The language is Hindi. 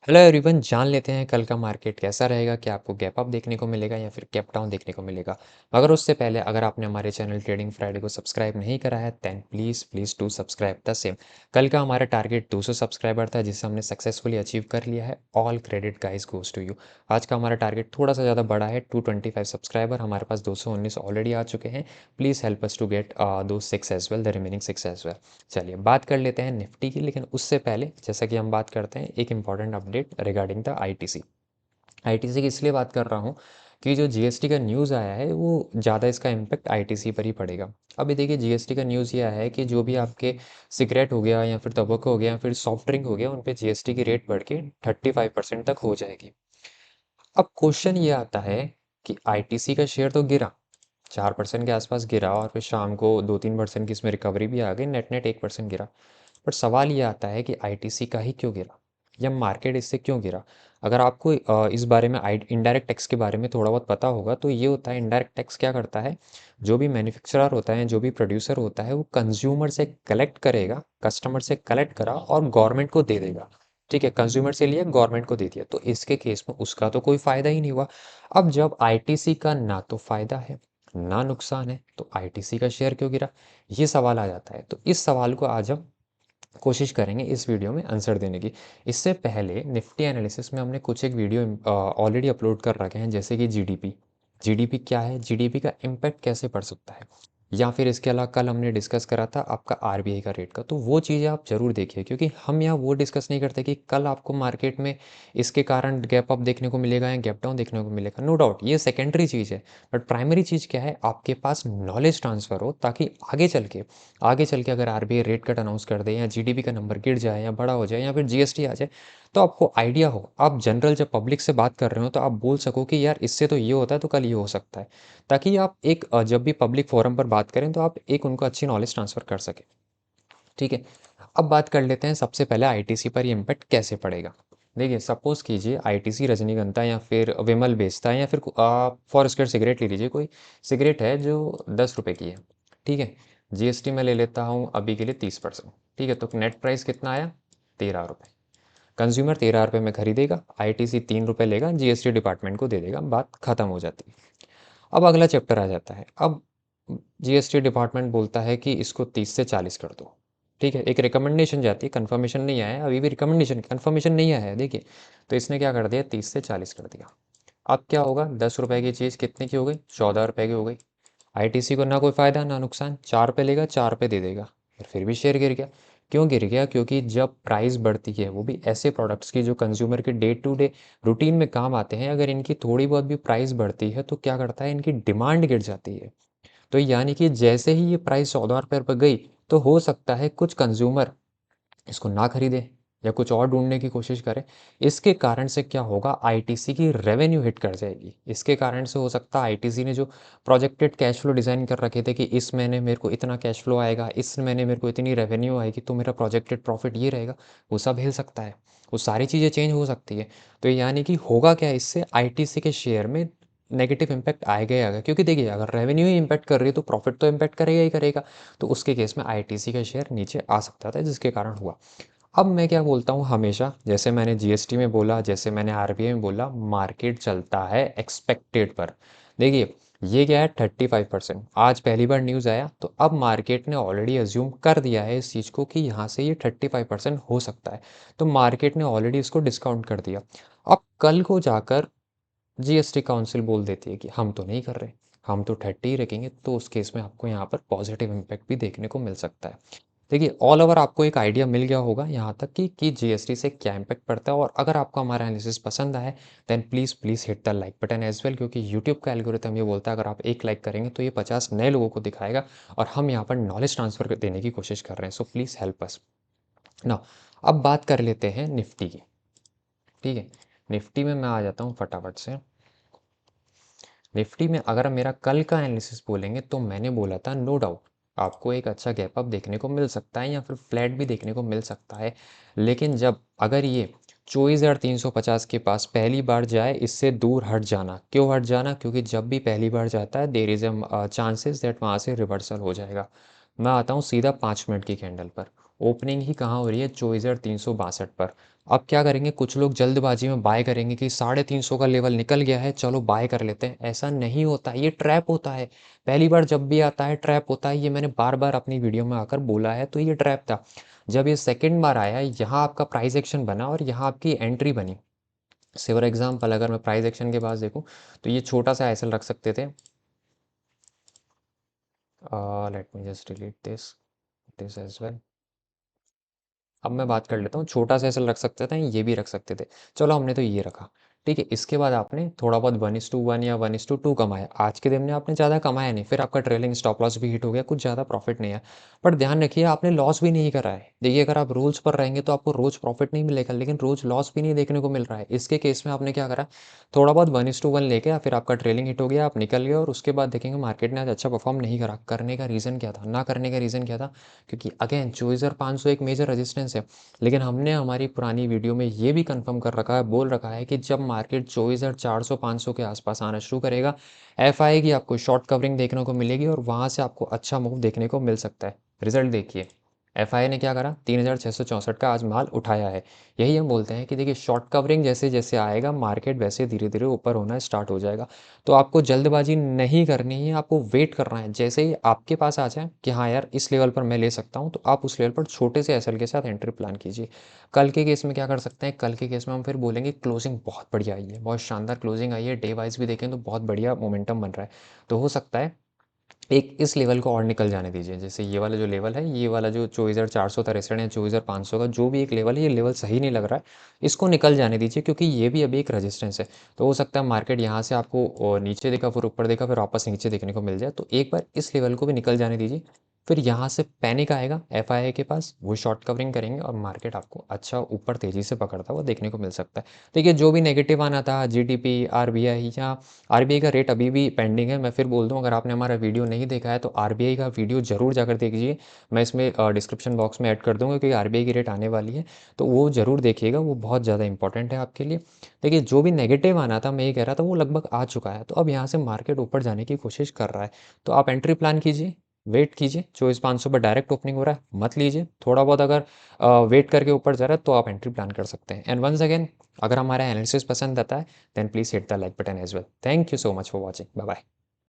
हेलो एवरीवन, जान लेते हैं कल का मार्केट कैसा रहेगा। क्या आपको गैप अप देखने को मिलेगा या फिर गैप डाउन देखने को मिलेगा। मगर उससे पहले अगर आपने हमारे चैनल ट्रेडिंग फ्राइडे को सब्सक्राइब नहीं करा है then please please to subscribe the same. कल का हमारा टारगेट 200 सब्सक्राइबर था जिसे हमने सक्सेसफुली अचीव कर लिया है। All credit guys goes to you. आज का हमारा टारगेट थोड़ा सा ज़्यादा बड़ा है, 225 सब्सक्राइबर। हमारे पास 219 ऑलरेडी आ चुके हैं। Please help us to get दो 6 as well, the remaining 6 as well. चलिए बात कर लेते हैं निफ्टी की, लेकिन उससे पहले जैसा कि हम बात करते हैं एक important update regarding the ITC. ITC की इसलिए बात कर रहा हूँ कि जो जीएसटी का न्यूज़ आया है वो ज़्यादा इसका इम्पैक्ट आईटीसी पर ही पड़ेगा। अभी देखिए जीएसटी का न्यूज़ ये आया है कि जो भी आपके सिगरेट हो गया या फिर तंबाकू हो गया या फिर सॉफ्ट ड्रिंक हो गया, उन पे जीएसटी की रेट बढ़ के 35% तक हो जाएगी। अब क्वेश्चन ये आता है कि आईटीसी का शेयर तो गिरा, 4% के आसपास गिरा और फिर शाम को 2-3% की इसमें रिकवरी भी आ गई, नेट नेट 1% गिरा। बट सवाल ये आता है कि आईटीसी का ही क्यों गिरा या मार्केट इससे क्यों गिरा। अगर आपको इस बारे में इनडायरेक्ट टैक्स के बारे में थोड़ा बहुत पता होगा तो ये होता है, इनडायरेक्ट टैक्स क्या करता है, जो भी मैन्युफैक्चरर होता है, जो भी प्रोड्यूसर होता है, वो कंज्यूमर से कलेक्ट करेगा, कस्टमर से कलेक्ट करा और गवर्नमेंट को दे देगा। ठीक है, कंज्यूमर से लिया गवर्नमेंट को दे दिया, तो इसके केस में उसका तो कोई फ़ायदा ही नहीं हुआ। अब जब आईटीसी का ना तो फ़ायदा है ना नुकसान है तो आईटीसी का शेयर क्यों गिरा, ये सवाल आ जाता है। तो इस सवाल को आज हम कोशिश करेंगे इस वीडियो में आंसर देने की। इससे पहले निफ्टी एनालिसिस में हमने कुछ एक वीडियो ऑलरेडी अपलोड कर रखे हैं, जैसे कि जीडीपी। जीडीपी क्या है, जीडीपी का इम्पैक्ट कैसे पड़ सकता है, या फिर इसके अलावा कल हमने डिस्कस करा था आपका आरबीआई का रेट का। तो वो चीज़ें आप ज़रूर देखिए, क्योंकि हम यहाँ वो डिस्कस नहीं करते कि कल आपको मार्केट में इसके कारण गैप अप देखने को मिलेगा या गैप डाउन देखने को मिलेगा। नो डाउट ये सेकेंडरी चीज़ है, बट प्राइमरी चीज़ क्या है, आपके पास नॉलेज ट्रांसफ़र हो, ताकि आगे चल के अगर आरबीआई रेट कट अनाउंस कर दे या जीडीपी का नंबर गिर जाए या बड़ा हो जाए या फिर जीएसटी आ जाए, तो आपको आइडिया हो। आप जनरल जब पब्लिक से बात कर रहे हो तो आप बोल सको कि यार इससे तो ये होता है तो कल ये हो सकता है, ताकि आप एक जब भी पब्लिक फोरम पर बात करें तो आप एक उनको अच्छी नॉलेज ट्रांसफ़र कर सकें। ठीक है, अब बात कर लेते हैं सबसे पहले आईटीसी पर ये इम्पैक्ट कैसे पड़ेगा। देखिए सपोज़ कीजिए आईटीसी रजनीगंधा या फिर विमल बेचता है, या फिर फॉरेस्टर सिगरेट ले लीजिए, कोई सिगरेट है जो 10 रुपए की है। ठीक है, जीएसटी में ले लेता हूँ अभी के लिए 30%। ठीक है, तो नेट प्राइस कितना आया, 13 रुपये। कंज्यूमर 13 रुपये में खरीदेगा, आईटीसी 3 रुपये लेगा, जीएसटी डिपार्टमेंट को दे देगा, बात खत्म हो जाती है। अब अगला चैप्टर आ जाता है। अब जीएसटी डिपार्टमेंट बोलता है कि इसको 30 से 40 कर दो। ठीक है, एक रिकमेंडेशन जाती है, कंफर्मेशन नहीं आया है, अभी भी रिकमेंडेशन कंफर्मेशन नहीं आया है। देखिए, तो इसने क्या कर दिया, 30 से 40 कर दिया। अब क्या होगा, 10 रुपए की चीज़ कितने की हो गई, 14 रुपए की हो गई। आईटीसी को ना कोई फ़ायदा ना नुकसान, 4 रुपये लेगा, 4 रुपये दे देगा। फिर भी शेयर गिर गया। क्यों गिर गया, क्योंकि जब प्राइस बढ़ती है, वो भी ऐसे प्रोडक्ट्स की जो कंज्यूमर के डे टू डे रूटीन में काम आते हैं, अगर इनकी थोड़ी बहुत भी प्राइस बढ़ती है तो क्या करता है, इनकी डिमांड गिर जाती है। तो यानी कि जैसे ही ये प्राइस 14 रुपये पर गई, तो हो सकता है कुछ कंज्यूमर इसको ना खरीदे या कुछ और ढूंढने की कोशिश करें। इसके कारण से क्या होगा, आईटीसी की रेवेन्यू हिट कर जाएगी। इसके कारण से हो सकता है आईटीसी ने जो प्रोजेक्टेड कैश फ्लो डिज़ाइन कर रखे थे कि इस महीने मेरे को इतना कैश फ्लो आएगा, इस महीने मेरे को इतनी रेवेन्यू आएगी, तो मेरा प्रोजेक्टेड प्रॉफिट ये रहेगा, वो सब हिल सकता है। वो सारी चीज़ें चेंज हो सकती है। तो यानी कि होगा क्या, इससे आईटीसी के शेयर में नेगेटिव इम्पैक्ट आएगा ही आएगा। क्योंकि देखिए अगर रेवेन्यू ही इम्पैक्ट कर रही है तो प्रॉफिट तो इम्पैक्ट करेगा ही करेगा। तो उसके केस में आईटीसी का शेयर नीचे आ सकता था, जिसके कारण हुआ। अब मैं क्या बोलता हूँ हमेशा, जैसे मैंने जीएसटी में बोला, जैसे मैंने आरबीआई में बोला, मार्केट चलता है एक्सपेक्टेड पर। देखिए ये क्या है, 35%। आज पहली बार न्यूज़ आया तो अब मार्केट ने ऑलरेडी अज्यूम कर दिया है इस चीज़ को कि यहाँ से ये 35% हो सकता है। तो मार्केट ने ऑलरेडी इसको डिस्काउंट कर दिया। अब कल को जाकर जीएसटी काउंसिल बोल देती है कि हम तो नहीं कर रहे, हम तो 30 ही रखेंगे, तो उस केस में आपको यहाँ पर पॉजिटिव इम्पैक्ट भी देखने को मिल सकता है। देखिए ऑल ओवर आपको एक आइडिया मिल गया होगा यहाँ तक कि जीएसटी से क्या इम्पैक्ट पड़ता है। और अगर आपको हमारा एनालिसिस पसंद आए then please please hit the like button as well, क्योंकि यूट्यूब का एल्गोरिथम ये बोलता है अगर आप एक लाइक करेंगे तो ये 50 नए लोगों को दिखाएगा। और हम यहाँ पर नॉलेज ट्रांसफ़र देने की कोशिश कर रहे हैं, सो प्लीज़ हेल्प अस ना। अब बात कर लेते हैं निफ्टी की। ठीक है, निफ्टी में मैं आ जाता हूँ फटाफट से। निफ्टी में अगर मेरा कल का एनालिसिस बोलेंगे तो मैंने बोला था नो डाउट आपको एक अच्छा गैप अप देखने को मिल सकता है या फिर फ्लैट भी देखने को मिल सकता है। लेकिन जब अगर ये 24,350 के पास पहली बार जाए, इससे दूर हट जाना। क्यों हट जाना, क्योंकि जब भी पहली बार जाता है there is a chances that वहाँ से रिवर्सल हो जाएगा। मैं आता हूँ सीधा 5 मिनट की कैंडल पर। ओपनिंग ही कहाँ हो रही है, 24,362 पर। अब क्या करेंगे, कुछ लोग जल्दबाजी में बाय करेंगे कि 350 का लेवल निकल गया है, चलो बाय कर लेते हैं। ऐसा नहीं होता, ये ट्रैप होता है। पहली बार जब भी आता है ट्रैप होता है, ये मैंने बार बार अपनी वीडियो में आकर बोला है, तो ये ट्रैप था। जब ये सेकंड बार आया, यहाँ आपका प्राइस एक्शन बना और यहाँ आपकी एंट्री बनी। से फॉर एग्जाम्पल अगर मैं प्राइस एक्शन के पास देखूँ, तो ये छोटा सा एसएल रख सकते थे। Let me just delete this as well. अब मैं बात कर लेता हूँ, छोटा सा एसएल रख सकते थे, ये भी रख सकते थे। चलो हमने तो ये रखा, ठीक है। इसके बाद आपने थोड़ा बहुत 1:1 या 1:2 कमाया। आज के दिन में आपने ज़्यादा कमाया नहीं, फिर आपका ट्रेलिंग स्टॉप लॉस भी हिट हो गया, कुछ ज़्यादा प्रॉफिट नहीं है। पर ध्यान रखिए, आपने लॉस भी नहीं करा है। देखिए, अगर आप रूल्स पर रहेंगे तो आपको रोज़ प्रॉफिट नहीं मिलेगा, लेकिन रोज़ लॉस भी नहीं देखने को मिल रहा है। इसके केस में आपने क्या करा, थोड़ा बहुत 1:1 लेके या फिर आपका ट्रेलिंग हिट हो गया, आप निकल गए, और उसके बाद देखेंगे मार्केट ने आज अच्छा परफॉर्म नहीं करा। करने का रीज़न क्या था, ना करने का रीज़न क्या था, क्योंकि अगेन 24,500 एक मेजर रेजिस्टेंस है। लेकिन हमने हमारी पुरानी वीडियो में ये भी कंफर्म कर रखा है, बोल रखा है कि जब मार्केट 24,400-500 के आसपास आना शुरू करेगा, एफआई की आपको शॉर्ट कवरिंग देखने को मिलेगी और वहाँ से आपको अच्छा मूव देखने को मिल सकता है। रिजल्ट देखिए, एफआई ने क्या करा, 3,664 का आज माल उठाया है। यही हम बोलते हैं कि देखिए, शॉर्ट कवरिंग जैसे जैसे आएगा मार्केट, वैसे धीरे धीरे ऊपर होना स्टार्ट हो जाएगा। तो आपको जल्दबाजी नहीं करनी है, आपको वेट करना है। जैसे ही आपके पास आ जाए कि हाँ यार, इस लेवल पर मैं ले सकता हूँ, तो आप उस लेवल पर छोटे से एसएल के साथ एंट्री प्लान कीजिए। कल के केस में क्या कर सकते हैं, कल के केस में हम फिर बोलेंगे क्लोजिंग बहुत बढ़िया आई है, बहुत शानदार क्लोजिंग आई है। डे वाइज भी देखें तो बहुत बढ़िया मोमेंटम बन रहा है। तो हो सकता है एक इस लेवल को और निकल जाने दीजिए। जैसे ये वाला जो लेवल है, ये वाला जो 24,400 था रेसिडेंट, या 24,500 का जो भी एक लेवल है, ये लेवल सही नहीं लग रहा है, इसको निकल जाने दीजिए, क्योंकि ये भी अभी एक रेजिस्टेंस है। तो हो सकता है मार्केट यहाँ से आपको नीचे देखा, फिर ऊपर देखा, फिर वापस नीचे देखने को मिल जाए। तो एक बार इस लेवल को भी निकल जाने दीजिए, फिर यहाँ से पैनिक आएगा एफआईआई के पास, वो शॉर्ट कवरिंग करेंगे और मार्केट आपको अच्छा ऊपर तेज़ी से पकड़ता हुआ देखने को मिल सकता है। देखिए, जो भी नेगेटिव आना था, जीडीपी, आरबीआई, या आरबीआई का रेट अभी भी पेंडिंग है। मैं फिर बोल दूं, अगर आपने हमारा वीडियो नहीं देखा है तो आरबीआई का वीडियो ज़रूर जाकर देखिए। मैं इसमें डिस्क्रिप्शन बॉक्स में ऐड कर दूंगा, क्योंकि आरबीआई की रेट आने वाली है, तो वो ज़रूर देखिएगा, वो बहुत ज़्यादा इंपॉर्टेंट है आपके लिए। देखिए, जो भी नेगेटिव आना था, मैं ये कह रहा था, वो लगभग आ चुका है। तो अब यहाँ से मार्केट ऊपर जाने की कोशिश कर रहा है, तो आप एंट्री प्लान कीजिए, वेट कीजिए। 24,500 पर डायरेक्ट ओपनिंग हो रहा है, मत लीजिए। थोड़ा बहुत अगर वेट करके ऊपर जा रहा है तो आप एंट्री प्लान कर सकते हैं। एंड वंस अगेन, अगर हमारा एनालिसिस पसंद आता है, then please hit the like button as well. Thank you so much for watching. Bye bye.